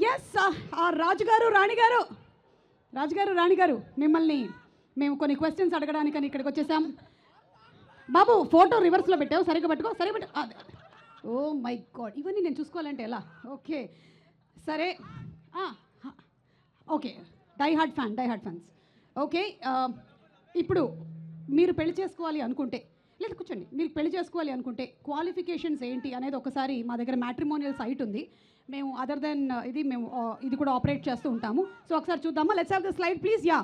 Yes రాజుగారు రాణిగారు మిమ్మల్ని మేము కొన్ని క్వశ్చన్స్ అడగడానికని ఇక్కడికి వచ్చేసాం. బాబు ఫోటో రివర్స్లో పెట్టావు, సరిగ్గా పట్టుకో. ఓ మై గాడ్, ఇవన్నీ నేను చూసుకోవాలంటే ఎలా? ఓకే సరే, okay. Die hard fans. Okay, ఇప్పుడు మీరు పెళ్లి చేసుకోవాలి అనుకుంటే, లేదా కూర్చోండి, మీరు పెళ్లి చేసుకోవాలి అనుకుంటే క్వాలిఫికేషన్స్ ఏంటి అనేది ఒకసారి మా దగ్గర మ్యాట్రిమోనియల్ సైట్ ఉంది, మేము అదర్ దెన్ ఇది కూడా ఆపరేట్ చేస్తూ ఉంటాము. సో ఒకసారి చూద్దామా? Let's have the slide please. Yeah,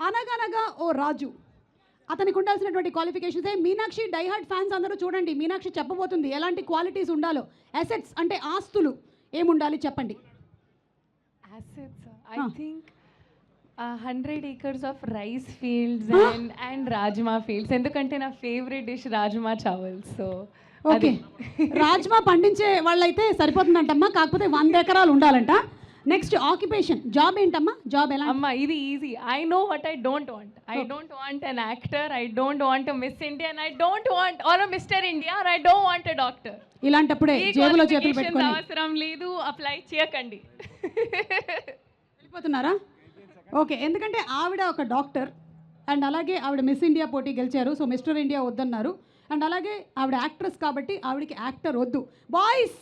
అనగనగా ఓ రాజు, అతనికి ఉండాల్సినటువంటి క్వాలిఫికేషన్స్. మీనాక్షి డైహార్డ్ ఫ్యాన్స్ అందరూ చూడండి, మీనాక్షి చెప్పబోతుంది ఎలాంటి క్వాలిటీస్ ఉండాలో. అసెట్స్ అంటే ఆస్తులు ఏముండాలి చెప్పండి. Assets I think 100 acres of rice fields and rajma fields. ఎందుకంటే నా favourite dish rajma chawal. So okay, rajma పండించే వాళ్ళైతే సరిపోతుందంటమ్మా, కాకపోతే 100 ఎకరాలు ఉండాలంట. నెక్స్ట్ ఆక్యుపేషన్, జాబ్ ఏంటమ్మా? జాబ్ ఎలా? అమ్మా ఇది easy. I know what I don't want an actor, I don't want Miss India, and I don't want or Mister India, or I don't want a doctor. ఇలాంటప్పుడే జేబులో చేతులు పెట్టుకొని అవసరం లేదు, అప్లై చేయకండి. వెళ్ళిపోతున్నారా? ఓకే, ఎందుకంటే ఆవిడ ఒక డాక్టర్ అండ్ అలాగే ఆవిడ మిస్ ఇండియా పోటీ గెలిచారు, సో మిస్టర్ ఇండియా వద్దన్నారు. అండ్ అలాగే ఆవిడ యాక్ట్రెస్ కాబట్టి ఆవిడకి యాక్టర్ వద్దు. బాయ్స్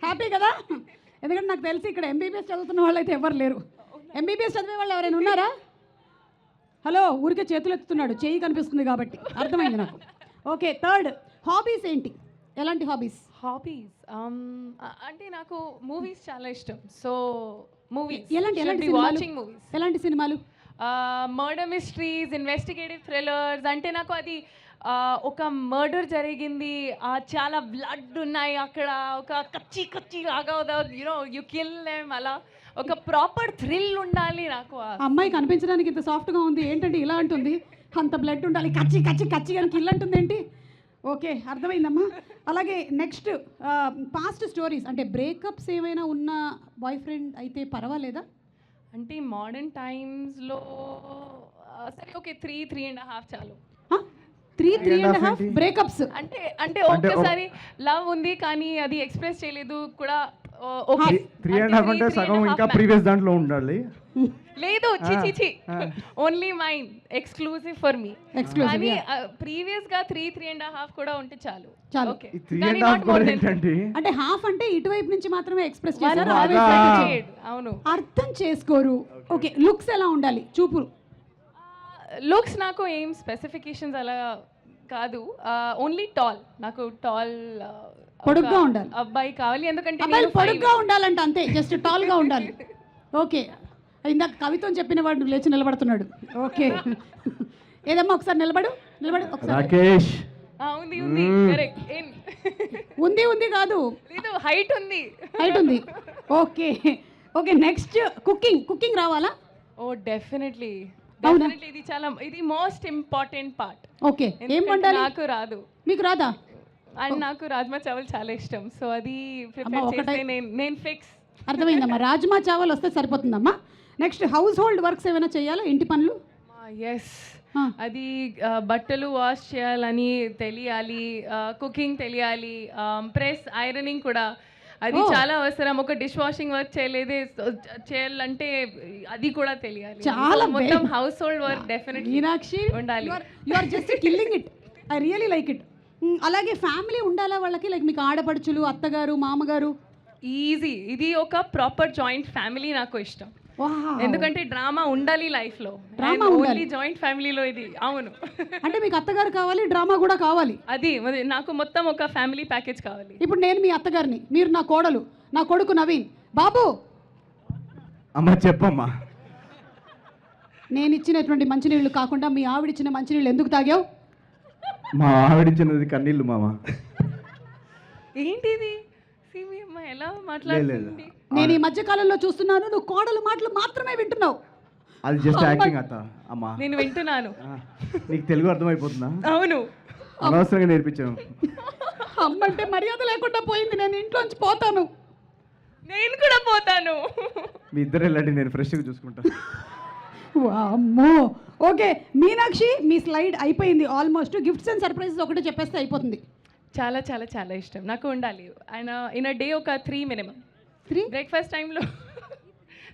హ్యాపీ కదా? ఎందుకంటే నాకు తెలిసి ఇక్కడ ఎంబీబీఎస్ చదువుతున్న వాళ్ళు అయితే ఎవరు లేరు. ఎంబీబీఎస్ చదివే వాళ్ళు ఎవరైనా ఉన్నారా? హలో, ఊరికే చేతులు ఎత్తుతున్నాడు, చేయి కనిపిస్తుంది కాబట్టి అర్థమైంది నాకు. ఓకే, థర్డ్ హాబీస్ ఏంటి? ఎలాంటి హాబీస్? అంటే నాకు మూవీస్ చాలా ఇష్టం. సో మూవీస్, ఎలాంటి సినిమాలు? Murder mysteries, investigative thrillers. అంటే నాకు అది ఒక మర్డర్ జరిగింది, చాలా బ్లడ్ ఉన్నాయి అక్కడ, ఒక కచ్చి లాగా యు కిల్ దెమ్, అలా ఒక ప్రాపర్ థ్రిల్ ఉండాలి నాకు. అమ్మాయి కనిపించడానికి ఇంత సాఫ్ట్గా ఉంది, ఏంటంటే ఇలా అంటుంది, అంత బ్లడ్ ఉండాలి, కచ్చి కానీ కిల్ అంటుంది ఏంటి? ఓకే, అర్థమైందమ్మా. అలాగే నెక్స్ట్ పాస్ట్ స్టోరీస్, అంటే బ్రేకప్స్ ఏమైనా ఉన్న బాయ్ ఫ్రెండ్ అయితే పర్వాలేదా? అంటే మోడర్న్ టైమ్స్లో సరే ఓకే, 3.5 చాలు. 3.5 బ్రేకప్స్ అంటే ఒక్కసారి లవ్ ఉంది కానీ అది ఎక్స్ప్రెస్ చేయలేదు కూడా. 3.5 అంటే సగం ఇంకా ప్రీవియస్ దాంట్లో ఉండాలి. లేదు, చిచి only mine, exclusive for me. కానీ ప్రీవియస్ గా 3.5 కూడా ఉంటే చాలు. ఓకే, అంటే హాఫ్ అంటే ఇటువైపు నుంచి మాత్రమే ఎక్స్ప్రెస్ చేశారు, అవును, అర్థం చేసుకోరు. ఓకే, లుక్స్ ఎలా ఉండాలి? చూపులు లుక్స్ నాకు ఏం స్పెసిఫికేషన్స్ అలా కాదు, ఓన్లీ టాల్. నాకు టాల్ పొడుగ్గా ఉండాలి అబ్బాయి కావాలి, ఎందుకంటే పొడుగ్గా ఉండాలంట, అంతే, జస్ట్ టాల్ గా ఉండాలి. ఓకే, ఇందాక కవిత్వం చెప్పిన వాడు లేచి నిలబడుతున్నాడు. ఓకే, ఏదమ్మా ఒకసారి నిలబడు రాకేష్. ఉంది కాదు, లేదు, హైట్ ఉంది. ఓకే, నెక్స్ట్ కుకింగ్ రావాలా? ఓ డెఫినెట్లీ, ఇది మోస్ట్ ఇంపార్టెంట్ పార్ట్. ఓకే, ఏం వండాలి? నాకు రాదు. మీకు రాదా? అండ్ నాకు రాజ్మా చావల్ చాలా ఇష్టం, సో అది ప్రిపేర్ చేస్తే నేను ఫిక్స్. అర్థమైందమ్మా, రాజ్మా చావల్ వస్తే సరిపోతుందమ్మా. నెక్స్ట్ హౌస్ హోల్డ్ వర్క్స్ ఏమైనా చేయాలా? ఇంటి పనులు? ఎస్, అది బట్టలు వాష్ చేయాలని తెలియాలి, కుకింగ్ తెలియాలి, ప్రెస్ ఐరనింగ్ కూడా అది చాలా అవసరం. ఒక డిష్ వాషింగ్ వర్క్ చేయాలంటే అది కూడా తెలియాలి. చాలా మొత్తం హౌస్ హోల్డ్ వర్క్ డెఫినెట్లీ ఉండాలి. You are just killing it, I really like it. అలాగే ఫ్యామిలీ ఉండాలా వాళ్ళకి, లైక్ మీకు ఆడపడుచులు, అత్తగారు, మామగారు? ఈజీ, ఇది ఒక ప్రాపర్ జాయింట్ ఫ్యామిలీ నాకు ఇష్టం. ఎందుకంటే డ్రామా ఉండాలి లైఫ్ లో, ఓన్లీ జాయింట్ ఫ్యామిలీలో ఇది. అవును, అంటే మీకు అత్తగారు కావాలి, డ్రామా కూడా కావాలి. అది నాకు మొత్తం ఒక ఫ్యామిలీ ప్యాకేజ్ కావాలి. ఇప్పుడు నేను మీ అత్తగారిని, మీరు నా కోడలు, నా కొడుకు నవీన్. బాబు, అమ్మా చెప్పమ్మా. నేను ఇచ్చినటువంటి మంచినీళ్ళు కాకుండా మీ ఆవిడిచ్చిన మంచినీళ్ళు ఎందుకు తాగావు? మా ఆవిడిచ్చినది కన్నీళ్ళు మామ. ఏంటిది ఎలా మాట్లాడుతుంది? నేను ఈ మధ్య కాలంలో చూస్తున్నాను, నువ్వు కోడలు మాటలు మాత్రమే వింటున్నావు. అది జస్ట్ యాక్టింగ్ అత్త. అమ్మా, నేను వింటున్నాను. నీకు తెలుగు అర్థమైపోతుందా? అవును, అనవసరంగా నేర్పించాను. అమ్మంటే మర్యాద లేకుండా పోయింది, నేను ఇంట్లోంచి పోతాను. నేను కూడా పోతాను. మీ ఇద్దరు వెళ్ళండి, నేను ఫ్రెష్గా చూసుకుంటా. అమ్మో. ఓకే మీనాక్షి, మీ స్లైడ్ అయిపోయింది ఆల్మోస్ట్. గిఫ్ట్స్ అండ్ సర్ప్రైజెస్ ఒకటే చెప్పేస్తే అయిపోతుంది. చాలా చాలా చాలా ఇష్టం నాకు ఉండాలి. ఆయన ఇన్ అ డే ఒక 3 మినిమం. 3 బ్రేక్ఫాస్ట్ టైంలో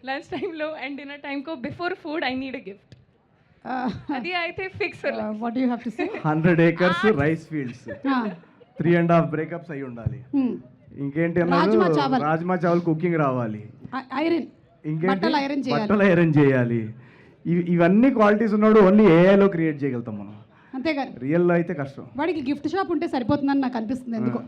లంచ్ టైంలో అండ్ డిన్నర్ టైంకో before food I need a gift. అది అయితే fix. What you have to say? 100 acres rice fields, 3.5 breakups అయి ఉండాలి. ఇంకేంటి అన్నారు? రాజ్మా చావల్. రాజ్మా చావల్ కుకింగ్ రావాలి. ఐరన్, ఇంకేంటి? బట్టలు ఐరన్ చేయాలి. బట్టలు ఐరన్ చేయాలి. ఇవన్నీ క్వాలిటీస్ ఉన్నాడు ఓన్లీ ఏఐలో క్రియేట్ చేయగలుగుతాం మనం. అంతేగాని రియల్లో అయితే కష్టం. వాడికి గిఫ్ట్ షాప్ ఉంటే సరిపోతుందని నాకు అనిపిస్తుంది ఎందుకో.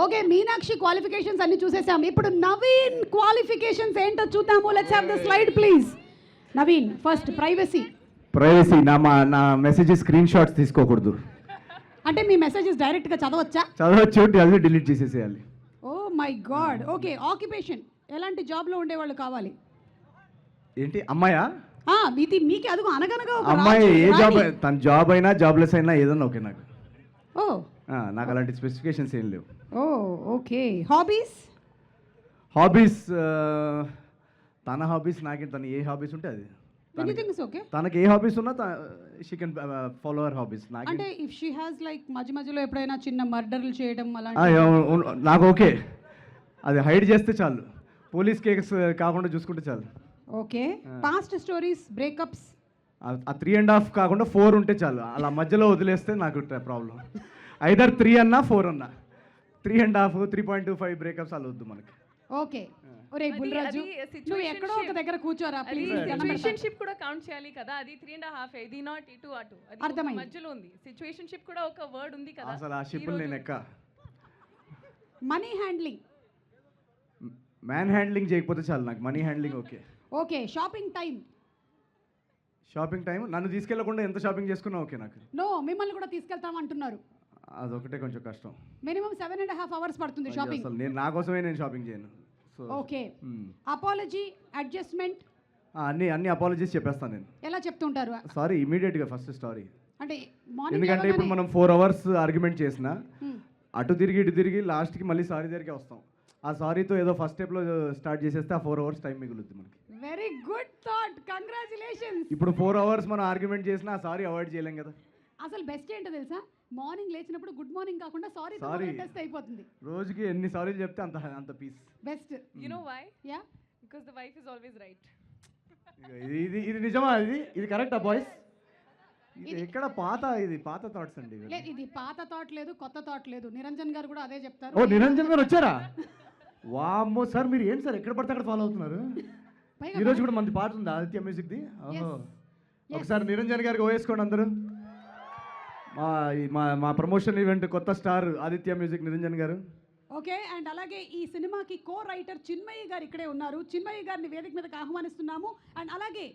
ఓకే, మీనాక్షి క్వాలిఫికేషన్స్ అన్ని చూసేసాం. ఇప్పుడు నవీన్ క్వాలిఫికేషన్స్ ఏంటో చూద్దాము. Let's have the slide please. Naveen, first privacy. నా మెసేజెస్ స్క్రీన్ షాట్స్ తీసుకోకూడదు. అంటే మీ మెసేజెస్ డైరెక్ట్గా చదవచ్చా? చదవచ్చు, అది డిలీట్ చేసేసేయాలి. Oh my god. Okay, occupation ఎలాంటి జాబ్లో ఉండేవాళ్ళు కావాలి? ఏంటి అమ్మాయా? మీకు అదుగు అనగనగా ఒక అమ్మాయి రాజు, ఏ జాబ్, రాణి. తన జాబ్ అయినా జాబ్లెస్ అయినా ఏదన్నా ఓకే నాకు. ఓ నాకు అలాంటి స్పెసిఫికేషన్స్ ఏం లేవు. ఓ ఓకే. హాబీస్? హాబీస్ తన హాబీస్ నాకే, తన ఏ హాబీస్ ఉంటే అది. Anything is okay. తనకి ఏ హాబీస్ ఉన్నా she can follow our hobbies. అంటే ఇఫ్ షీ హ్యాస్ లైక్ మధ్యలో ఎప్పుడైనా చిన్న మర్డర్లు చేయడం అలాంటి నాకు ఓకే, అది హైడ్ చేస్తే చాలు, పోలీస్ కేసు కాకుండా చూసుకుంటే చాలు. ఓకే. Past stories, breakups? ఆ 3.5 కాకుండా 4 ఉంటే చాలు. అలా మధ్యలో వదిలేస్తే నాకు ప్రాబ్లం. ఐదర్ 3 అన్నా 4 అన్నా. 3.5, 3.25 బ్రేకప్స్ అలా వద్దు మనకి. ఓకే. ఒరే బుల్రాజు, నువ్వు ఎక్కడో ఒక దగ్గర కూర్చోరా ప్లీజ్. సిచ్యువేషన్షిప్ కూడా కౌంట్ చేయాలి కదా. అది 3.5, ఇది నాట్ ఇటు అటు, అది అర్థమైంది. మధ్యలో ఉంది. సిచ్యువేషన్షిప్ కూడా ఒక వర్డ్ ఉంది కదా. అసలు ఆ షిప్ నేను ఎక్క. Money handling? మ్యాన్ హ్యాండ్లింగ్ చేయకపోతే చాలు నాకు, money handling okay. Okay. Shopping time? Shopping time నన్ను తీసుకెళ్లకుండా ఎంత షాపింగ్ చేసుకున్నా ఓకే నాకు. నో, మిమ్మల్ని కూడా తీసుకెళ్తాం అంటున్నారు. అదొకటే కొంచెం కష్టం. మినిమం 7.5 అవర్స్ పడుతుంది షాపింగ్. అసలు నేను నా కోసమే నేను షాపింగ్ చేయను. So okay. Apology, adjustment? అన్ని అపాలజీస్ చెప్పేస్తాను నేను. ఎలా చెప్తుంటారు? సారీ ఇమీడియట్గా ఫస్ట్ స్టారీ. అంటే మార్నింగ్ ఎందుకంటే ఇప్పుడు మనం 4 hours ఆర్గ్యుమెంట్ చేసినా అటు తిరిగి ఇటు తిరిగి లాస్ట్కి మళ్ళీ సారీ దగ్గరికి వస్తాం. ఆ సారీతో ఏదో ఫస్ట్ స్టెప్లో స్టార్ట్ చేసేస్తే ఆ 4 hours టైం మిగులుద్ది మనకి. Very good thought, congratulations. ఇప్పుడు 4 hours మనం ఆర్గ్యుమెంట్ చేసినా ఆ సారీ అవాయిడ్ చేయలేం కదా. అసలు బెస్ట్ ఏంటో తెలుసా? మార్నింగ్ లేచినప్పుడు గుడ్ మార్నింగ్ కాకుండా సారీ టెస్ట్ అయిపోతుంది. రోజుకి ఎన్ని సారీలు చెప్తే అంత peace. Best. You know why? Yeah, Because the wife is always right. ఇది నిజమా? ఇది కరెక్టా బాయ్స్? ఇది ఎక్కడ పాత థాట్స్ అండి. లేదు, ఇది పాత థాట్ లేదు, కొత్త థాట్ లేదు. నిరంజన్ గారు కూడా అదే చెప్తారు. ఓ నిరంజన్ గారు వచ్చారా? వామ్మో సార్, మీరు ఏంటి సార్ ఎక్కడ పడితే అక్కడ ఫాలో అవుతున్నారు? ఈ రోజు కూడా మంది పాట ఉంది ఆదిత్య మ్యూజిక్ది. ఓహో, ఒకసారి నిరంజన్ గారికి ఓవేసుకోండి అందరూ. మా ప్రమోషన్ ఈవెంట్ కొత్త స్టార్ ఆదిత్య మ్యూజిక్ నిరంజన్ గారు. ఓకే. అండ్ అలాగే ఈ సినిమాకి కో రైటర్ చిన్మయ్య గారు ఇక్కడే ఉన్నారు. చిన్మయ్య గారిని వేదిక మీదకి ఆహ్వానిస్తున్నాము. అండ్ అలాగే